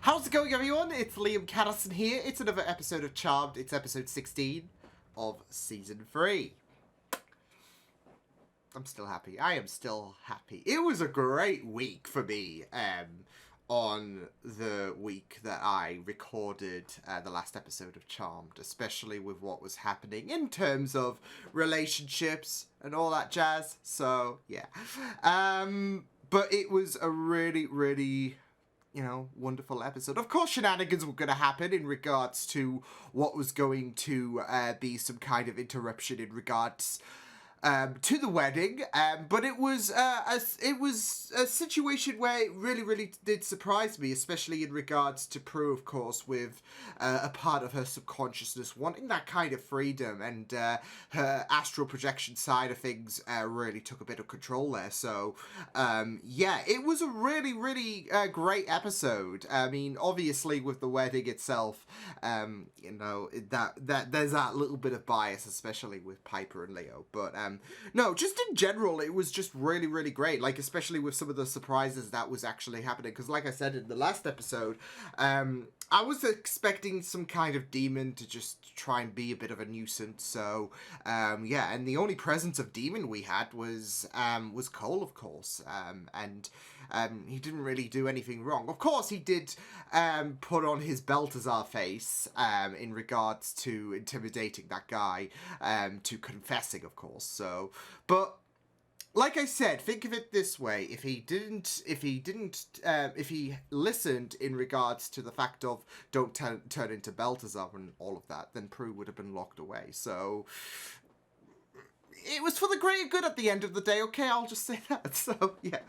How's it going, everyone? It's Liam Caddison here. It's another episode of Charmed. It's episode 16 of Season 3. I'm still happy. I am still happy. It was a great week for me on the week that I recorded the last episode of Charmed, especially with what was happening in terms of relationships and all that jazz. So, yeah. But it was a really, wonderful episode. Of course, shenanigans were going to happen in regards to what was going to be some kind of interruption in regards to the wedding, but it was a situation where it really did surprise me, especially in regards to Prue, of course, with a part of her subconsciousness wanting that kind of freedom, and her astral projection side of things really took a bit of control there. So yeah, it was a really great episode. I mean, obviously with the wedding itself, that there's that little bit of bias, especially with Piper and Leo, but no, just in general, it was just really great. Like, especially with some of the surprises that was actually happening. Because like I said in the last episode, I was expecting some kind of demon to just try and be a bit of a nuisance. So, yeah, and the only presence of demon we had was Cole, of course. And he didn't really do anything wrong. Of course, he did put on his Balthazar face in regards to intimidating that guy, to confessing, of course. So, but like I said, think of it this way: if he listened in regards to the fact of don't turn into Balthazar and all of that, then Prue would have been locked away. So it was for the greater good at the end of the day, okay? I'll just say that. So, yeah.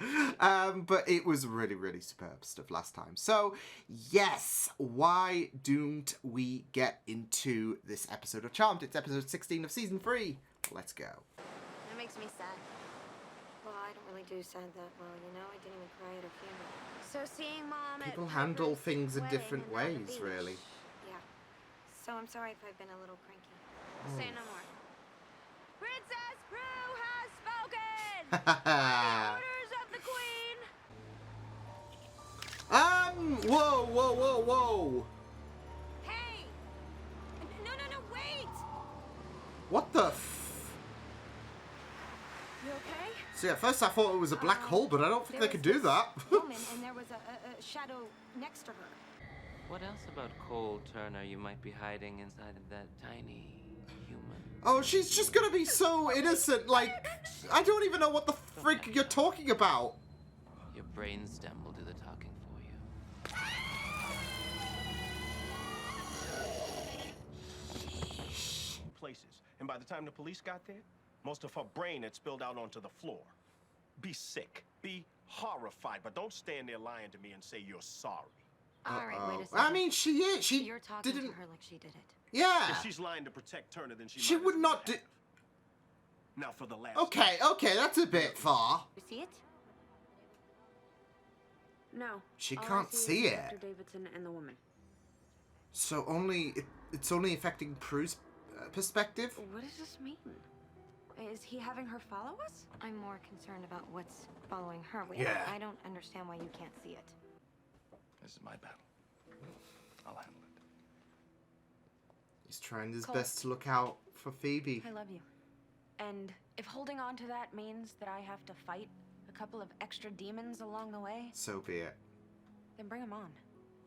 But it was really superb stuff last time. So, yes, why don't we get into this episode of Charmed? It's episode 16 of Season 3. Let's go. That makes me sad. Well, I don't really do sad that well, you know? I didn't even cry at her funeral. So seeing Mom People at handle Piper's things in wedding different and on the ways, beach. really. Yeah. So I'm sorry if I've been a little cranky. Say no more. Princess Prue has spoken! By the orders of the Queen! Whoa. Hey! No, wait! What the You okay? See, at first I thought it was a black hole, but I don't think they could do that. Woman, and there was a shadow next to her. What else about Cole Turner you might be hiding inside of that tiny human? Oh, she's just gonna be so innocent, like, I don't even know what the frick you're talking about. Your brainstem will do the talking for you. Places, and by the time the police got there, most of her brain had spilled out onto the floor. Be sick, be horrified, but don't stand there lying to me and say you're sorry. All right, wait a second. I mean, she is. You're talking didn't. to her like she did it. Yeah. If she's lying to protect Turner, then she She might would as not well do. have. Now for the last. Okay, that's a bit far. You see it? No. She All I can't see is it. Dr. Davidson and the woman. So it's only affecting Prue's perspective. What does this mean? Is he having her follow us? I'm more concerned about what's following her. Yeah. I don't understand why you can't see it. This is my battle. I'll handle it. He's trying his Cole. best to look out for Phoebe. I love you. And if holding on to that means that I have to fight a couple of extra demons along the way, So be it. then bring them on.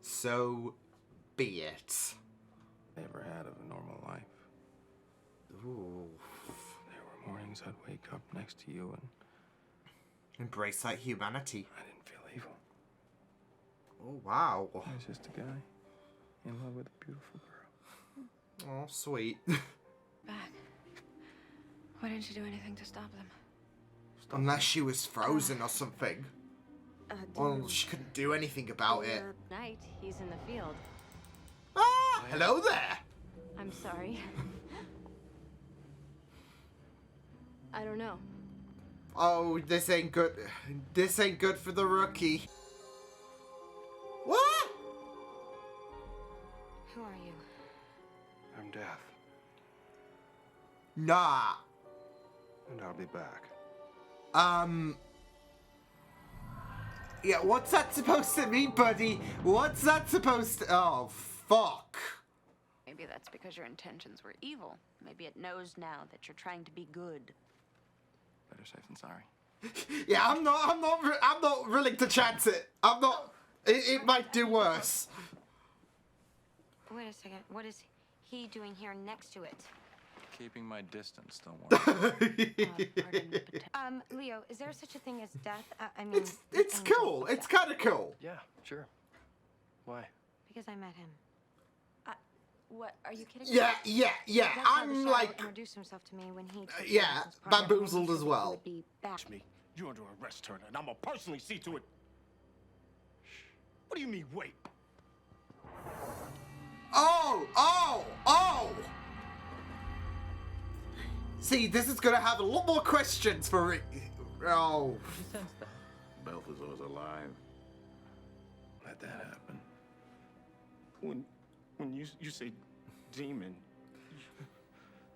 So be it. Never had of a normal life. Ooh. There were mornings I'd wake up next to you and Embrace that humanity. I didn't feel evil. Oh, wow. I was just a guy in love with a beautiful girl. Oh, sweet. Back. Why didn't you do anything to stop them? Unless she was frozen or something. Well, she couldn't do anything about it. Night, he's in the field. Ah, hello there. I'm sorry. I don't know. Oh, this ain't good. This ain't good for the rookie. What? Who are you? I'm death, Nah. and I'll be back. Yeah, what's that supposed to mean, buddy? What's that supposed to... Oh, fuck. Maybe that's because your intentions were evil. Maybe it knows now that you're trying to be good. Better safe than sorry. Yeah, I'm not willing to chance it. I'm not... It might do worse. Wait a second. What is he doing here next to it? Keeping my distance, don't worry. Leo, is there such a thing as death? I mean... It's cool. It's kind of cool. Yeah, sure. Why? Because I met him. What? Are you kidding? Yeah. That's how the I'm shadow like... introduced himself to me when he... yeah, bamboozled as well. Would be back. Me, you're under arrest, Turner, and I'm gonna personally see to it. What do you mean, wait? Oh! See, this is gonna have a lot more questions for it. Oh. You sense that? Balthazar's alive. Let that happen. When you say demon...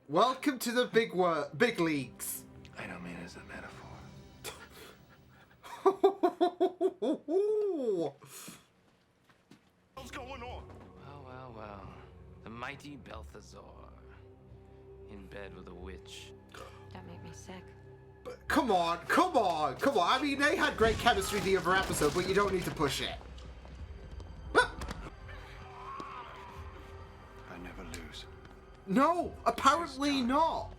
Welcome to the big leagues. I don't mean it as a metaphor. What's going on? Well. The mighty Balthazar. In bed with a witch. That made me sick. But come on. I mean, they had great chemistry the other episode, but you don't need to push it. I never lose. No, apparently not.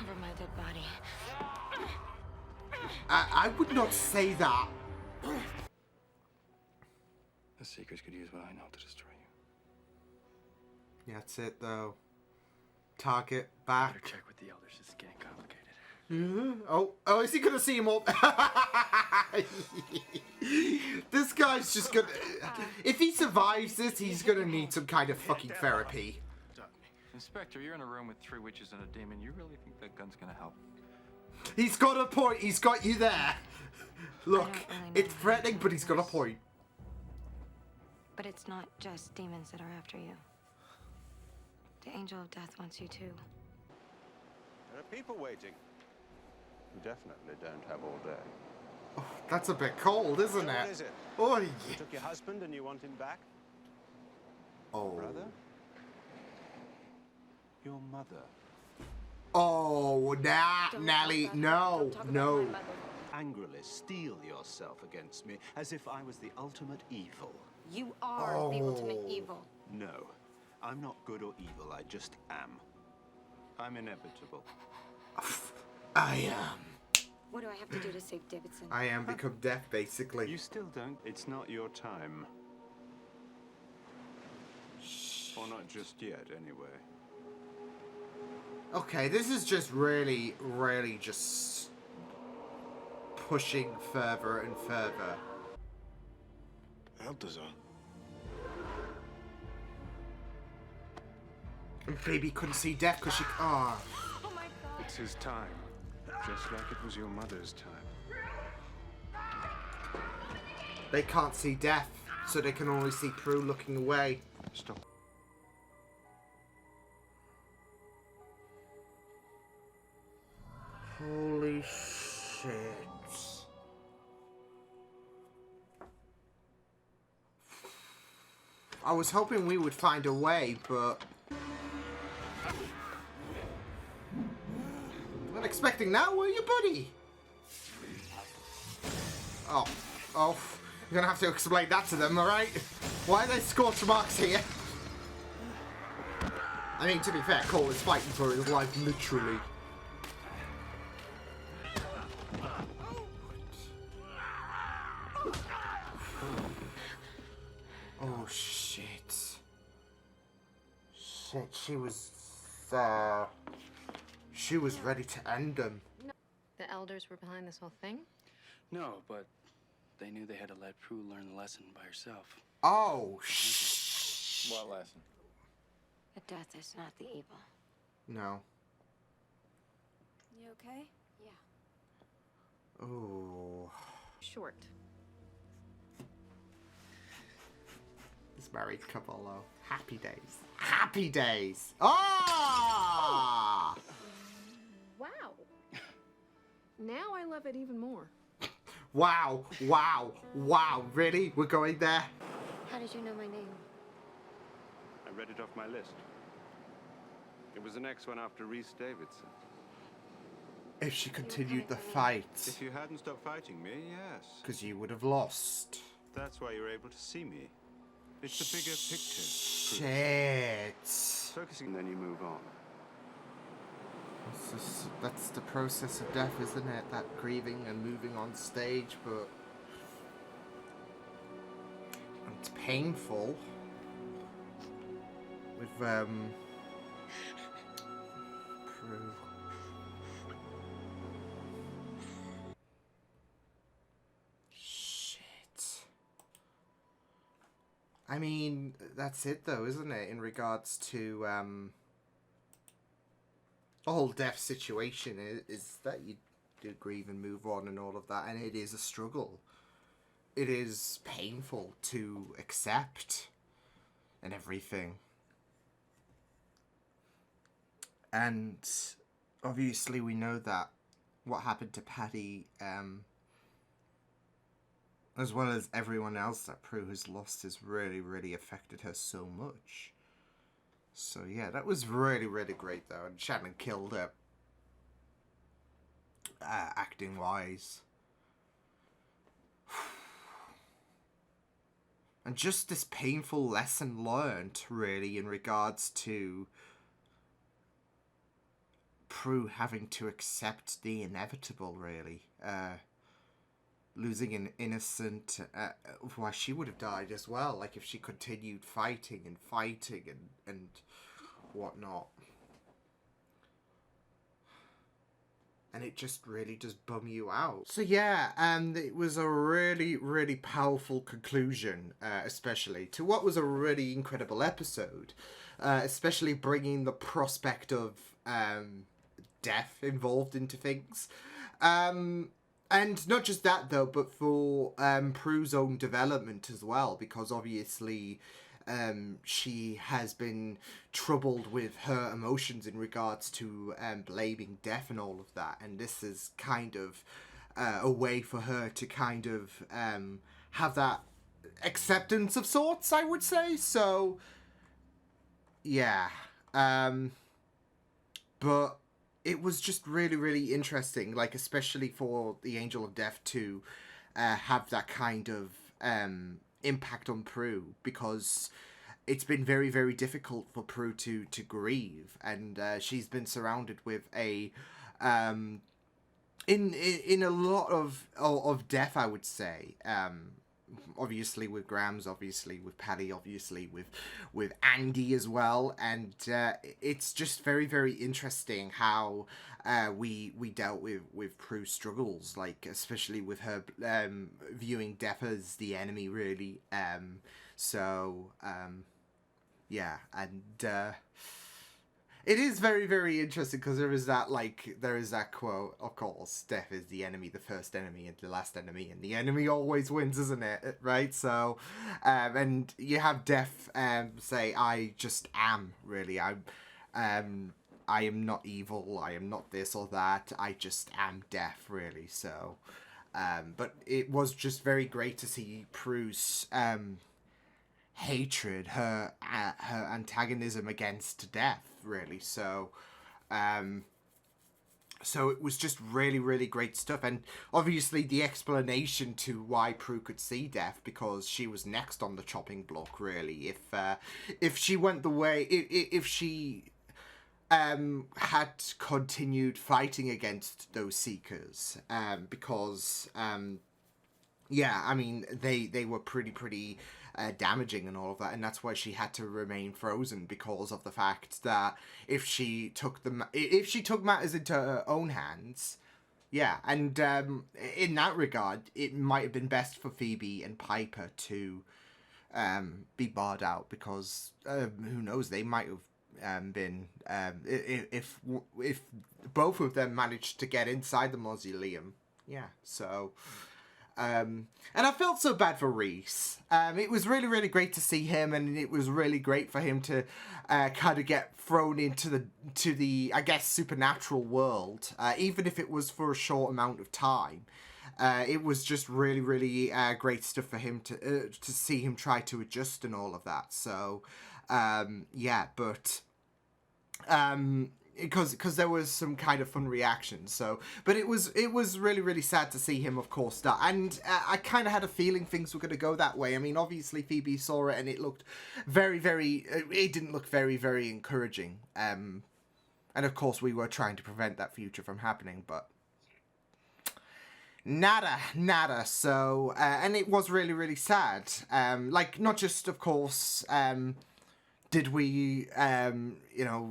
Over my dead body. I would not say that. The Seekers could use what I know to destroy you. Yeah, that's it, though. Target back. Better check with the elders. It's getting complicated. Oh, is he gonna see him all? This guy's just gonna... If he survives this, he's gonna need some kind of fucking therapy. Inspector, you're in a room with 3 witches and a demon. You really think that gun's gonna help? He's got a point. He's got you there. Look, really know it's how threatening, to but he's got a do this. point. But it's not just demons that are after you. The angel of death wants you too. There are people waiting. You definitely don't have all day. Oh, that's a bit cold, isn't So it? what is it? Oh, You yeah. took your husband and you want him back? Oh. Brother? Your mother? Oh, nah, Don't Nelly, talk about her. no, Don't talk about no. my mother. Angrily steel yourself against me as if I was the ultimate evil. You are the ultimate evil. No, I'm not good or evil, I just am. I'm inevitable. I am. What do I have to do to save Davidson? I am become death, basically. You still don't. It's not your time. Or not just yet, anyway. Okay, this is just really just pushing further and further. Balthazar. And baby couldn't see death because she... Oh. Oh my god. It's his time. Just like it was your mother's time. They can't see death, so they can only see Prue looking away. Stop. Holy shit. I was hoping we would find a way, but... Not expecting that, were you, buddy? Oh. You're gonna have to explain that to them, alright? Why are there scorch marks here? I mean, to be fair, Cole is fighting for his life, literally. Oh, shit. Shit, she was ready to end him. The elders were behind this whole thing? No, but they knew they had to let Prue learn the lesson by herself. Oh, shh. What lesson? The death is not the evil. No. You okay? Yeah. Oh. Short. This married couple, though. Happy days. Happy days. Ah! Wow. Now I love it even more. Wow, wow, wow. Really? We're going there? How did you know my name? I read it off my list. It was the next one after Rhys Davidson. If she continued the fight. If you hadn't stopped fighting me, yes. Because you would have lost. That's why you're able to see me. It's the bigger picture. Shit. Focusing, and then you move on. That's the process of death, isn't it? That grieving and moving on stage, but it's painful. With Prue. Shit. I mean, that's it though, isn't it? In regards to the whole death situation is that you do grieve and move on and all of that, and it is a struggle. It is painful to accept and everything. And obviously we know that what happened to Patty, as well as everyone else that Prue has lost, has really, really affected her so much. So yeah, that was really, really great though, and Shannon killed it, acting wise. And just this painful lesson learned, really, in regards to Prue having to accept the inevitable, really. Losing an innocent, why she would have died as well, like if she continued fighting and whatnot. And it just really does bum you out. So yeah, it was a really, really powerful conclusion, especially to what was a really incredible episode, especially bringing the prospect of death involved into things. And not just that though, but for Prue's own development as well, because obviously she has been troubled with her emotions in regards to blaming death and all of that, and this is kind of a way for her to kind of have that acceptance of sorts, I would say. So yeah, but it was just really, really interesting, like especially for the Angel of Death to have that kind of impact on Prue, because it's been very, very difficult for Prue to grieve, and she's been surrounded with a in a lot of death, I would say. Obviously with Grams, obviously with Patty, obviously with Andy as well, and it's just very, very interesting how we dealt with Prue's struggles, like especially with her viewing death as the enemy, really. Yeah, and it is very, very interesting, because there is that quote, of course, death is the enemy, the first enemy and the last enemy, and the enemy always wins, isn't it? Right? So, and you have death say, I just am, really. I am not evil, I am not this or that, I just am death, really. So, but it was just very great to see Prue's hatred, her antagonism against death, really. So so it was just really, really great stuff, and obviously the explanation to why Prue could see death, because she was next on the chopping block, really. If she went the way, if she had continued fighting against those Seekers, because yeah, I mean, they were pretty damaging and all of that, and that's why she had to remain frozen, because of the fact that if she took matters into her own hands, yeah, and in that regard, it might have been best for Phoebe and Piper to be barred out, because who knows, they might have been if both of them managed to get inside the mausoleum. Yeah, so. And I felt so bad for Rhys. It was really, really great to see him, and it was really great for him to kind of get thrown into the I guess, supernatural world, even if it was for a short amount of time. it was just really, really great stuff for him to see him try to adjust and all of that. So, yeah, but because there was some kind of fun reactions. So, but it was really, really sad to see him, of course, die. And I kind of had a feeling things were going to go that way. I mean, obviously Phoebe saw it and it looked very, very. It didn't look very, very encouraging. And of course, we were trying to prevent that future from happening, but nada. So, and it was really, really sad. Like, not just, of course, did we,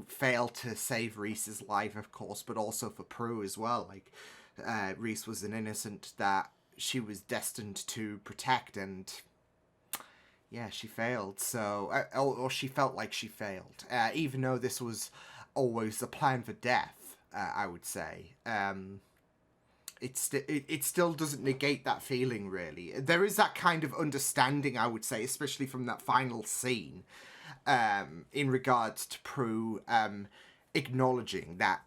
fail to save Reese's life, of course, but also for Prue as well. Like, Reese was an innocent that she was destined to protect, and yeah, she failed. So, or she felt like she failed, even though this was always the plan for death, I would say. It still doesn't negate that feeling, really. There is that kind of understanding, I would say, especially from that final scene, in regards to Prue acknowledging that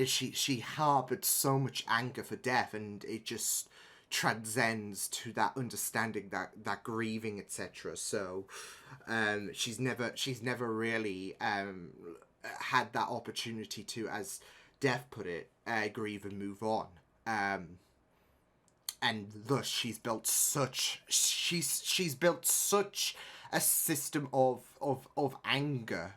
she harbored so much anger for death, and it just transcends to that understanding, that grieving, etc. So she's never really had that opportunity to, as Death put it, grieve and move on. And thus she's built such a system of anger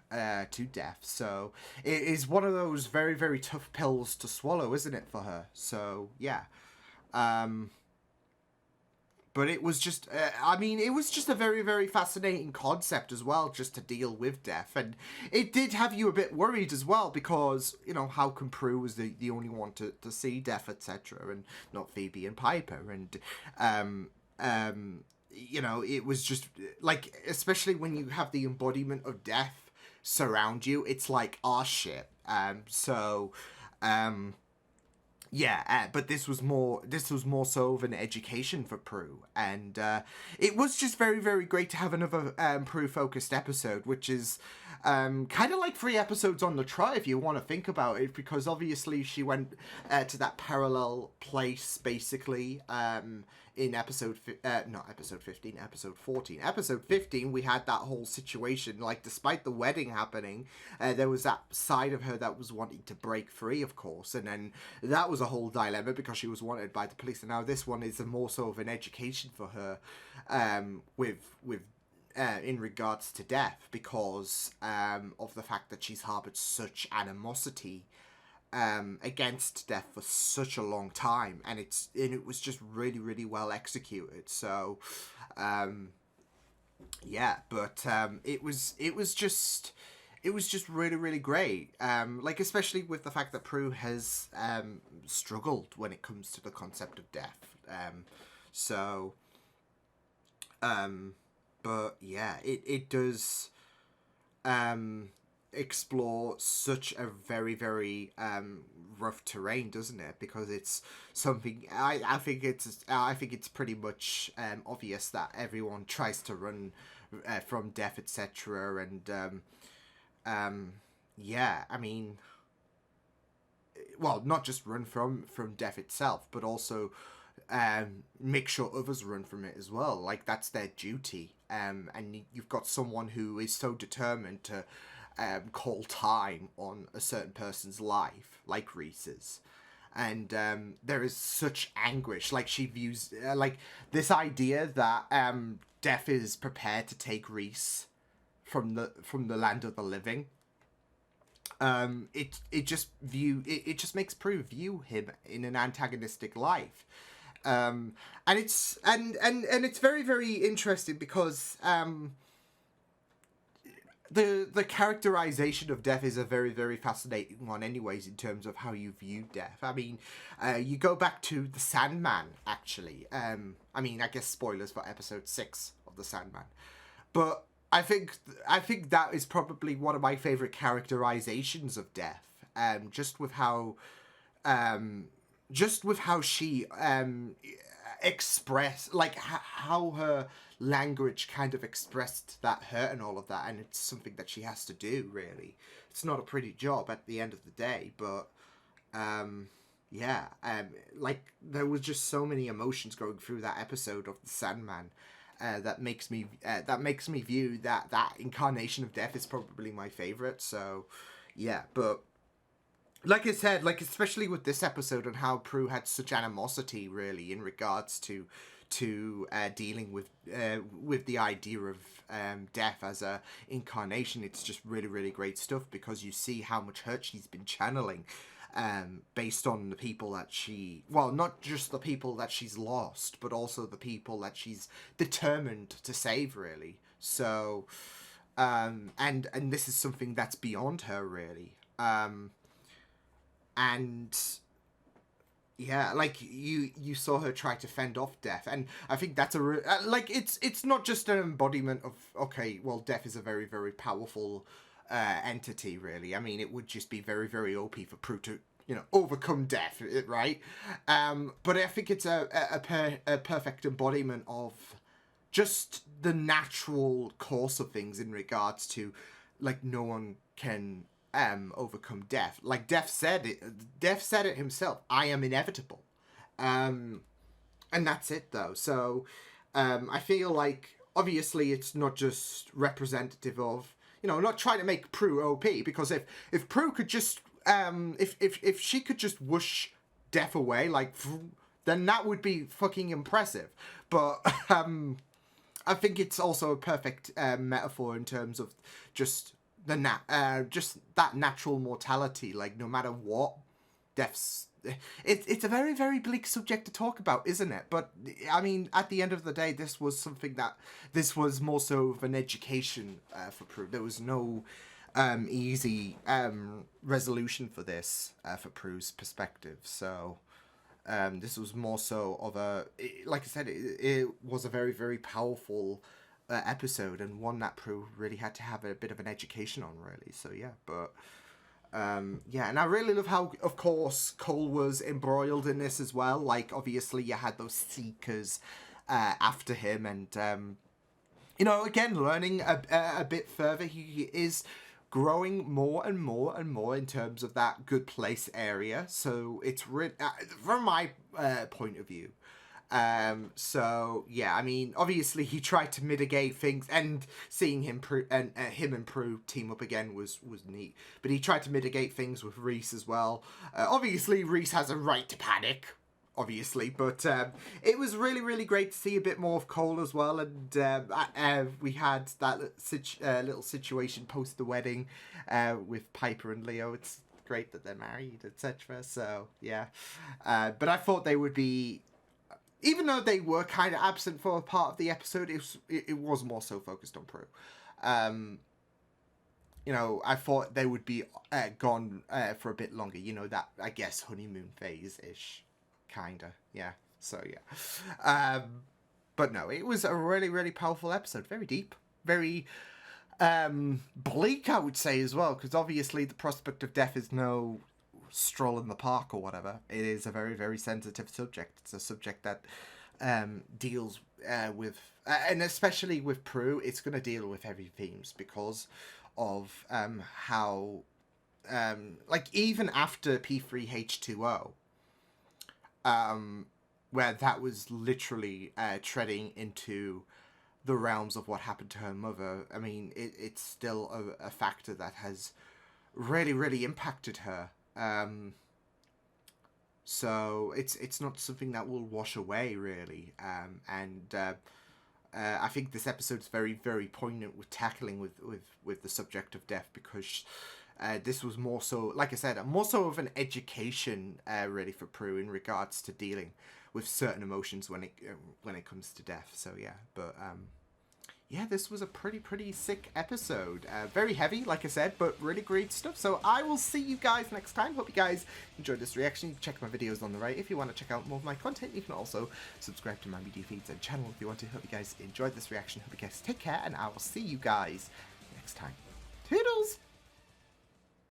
to Death. So it is one of those very, very tough pills to swallow, isn't it, for her? So yeah. But it was just, it was just a very, very fascinating concept as well, just to deal with death. And it did have you a bit worried as well, because, how come Prue was the only one to see death, etc., and not Phoebe and Piper. And, it was just, like, especially when you have the embodiment of death surround you, it's like, oh, shit. Yeah, but this was more so of an education for Prue, and it was just very, very great to have another Prue-focused episode, which is kind of like 3 episodes on the trot, if you want to think about it, because obviously she went to that parallel place, basically, in episode 15, episode 14. Episode 15, we had that whole situation, like, despite the wedding happening, there was that side of her that was wanting to break free, of course, and then that was a whole dilemma because she was wanted by the police, and now this one is more so of an education for her, in regards to death, because of the fact that she's harbored such animosity against death for such a long time, and it was just really, really well executed. So it was just really, really great, like, especially with the fact that Prue has struggled when it comes to the concept of death, but yeah, it does explore such a very, very rough terrain, doesn't it? Because it's something I think it's pretty much obvious that everyone tries to run from death, etc. And yeah, I mean, well, not just run from death itself, but also make sure others run from it as well. Like, that's their duty. And you've got someone who is so determined to call time on a certain person's life, like Reese's. And there is such anguish. Like, she views like this idea that death is prepared to take Reese from the land of the living. It just makes Prue view him in an antagonistic light. And it's very, very interesting because the characterization of death is a very, very fascinating one anyways, in terms of how you view death. I mean, you go back to The Sandman, actually. I mean, I guess spoilers for episode 6 of The Sandman. But I think that is probably one of my favorite characterizations of death. Just with how she expressed, like, how her language kind of expressed that hurt and all of that, and it's something that she has to do, really. It's not a pretty job at the end of the day, but yeah, like there was just so many emotions going through that episode of the Sandman. That makes me view that incarnation of death is probably my favorite. So, yeah, but like I said, like especially with this episode and how Prue had such animosity, really, in regards to dealing with the idea of death as a incarnation. It's just really, really great stuff because you see how much hurt she's been channeling. Based on the people that not just the people that she's lost, but also the people that she's determined to save, really. So, and this is something that's beyond her, really. And yeah, like you saw her try to fend off death, and I think that's like it's not just an embodiment of, okay, well, death is a very, very powerful entity, really. I mean, it would just be very, very OP for Prue to, overcome death, right? But I think it's a perfect embodiment of just the natural course of things in regards to, like, no one can overcome death. Like Death said it himself. I am inevitable. And that's it, though. So I feel like obviously it's not just representative of, not trying to make Prue OP, because if Prue could just if she could just whoosh death away, like, then that would be fucking impressive. But I think it's also a perfect metaphor in terms of just just that natural mortality. Like, no matter what, death's it's a very, very bleak subject to talk about, isn't it? But I mean, at the end of the day, this was more so of an education for Prue. There was no easy resolution for this for Prue's perspective. So this was more so of like I said, it was a very, very powerful episode, and one that Prue really had to have a bit of an education on, really. So yeah, but yeah, and I really love how, of course, Cole was embroiled in this as well. Like, obviously you had those seekers after him, and again, learning a bit further. He is growing more and more and more in terms of that good place area. So it's from my point of view. So yeah, I mean, obviously he tried to mitigate things, and seeing him and Prue team up again was neat. But he tried to mitigate things with Reese as well. Obviously Reese has a right to panic, obviously, but it was really, really great to see a bit more of Cole as well. And we had that little situation post the wedding with Piper and Leo. It's great that they're married, etc. So yeah, but I thought they would be. Even though they were kind of absent for a part of the episode, it was more so focused on Prue. I thought they would be gone for a bit longer. That, I guess, honeymoon phase-ish. Kinda, yeah. So, yeah. But no, it was a really, really powerful episode. Very deep. Very bleak, I would say, as well. Because obviously the prospect of death is no stroll in the park or whatever. It is a very, very sensitive subject. It's a subject that deals with, and especially with Prue, it's going to deal with heavy themes because of how, like, even after P3H2O, where that was literally treading into the realms of what happened to her mother. I mean, it's still a factor that has really, really impacted her. So it's not something that will wash away, really. I think this episode is very, very poignant with tackling with the subject of death, because this was more so, like I said, more so of an education, really, for Prue in regards to dealing with certain emotions when it comes to death. So yeah, but yeah, this was a pretty sick episode. Very heavy, like I said, but really great stuff. So I will see you guys next time. Hope you guys enjoyed this reaction. You can check my videos on the right. If you want to check out more of my content, you can also subscribe to my media feeds and channel if you want to. Hope you guys enjoyed this reaction. Hope you guys take care, and I will see you guys next time. Toodles!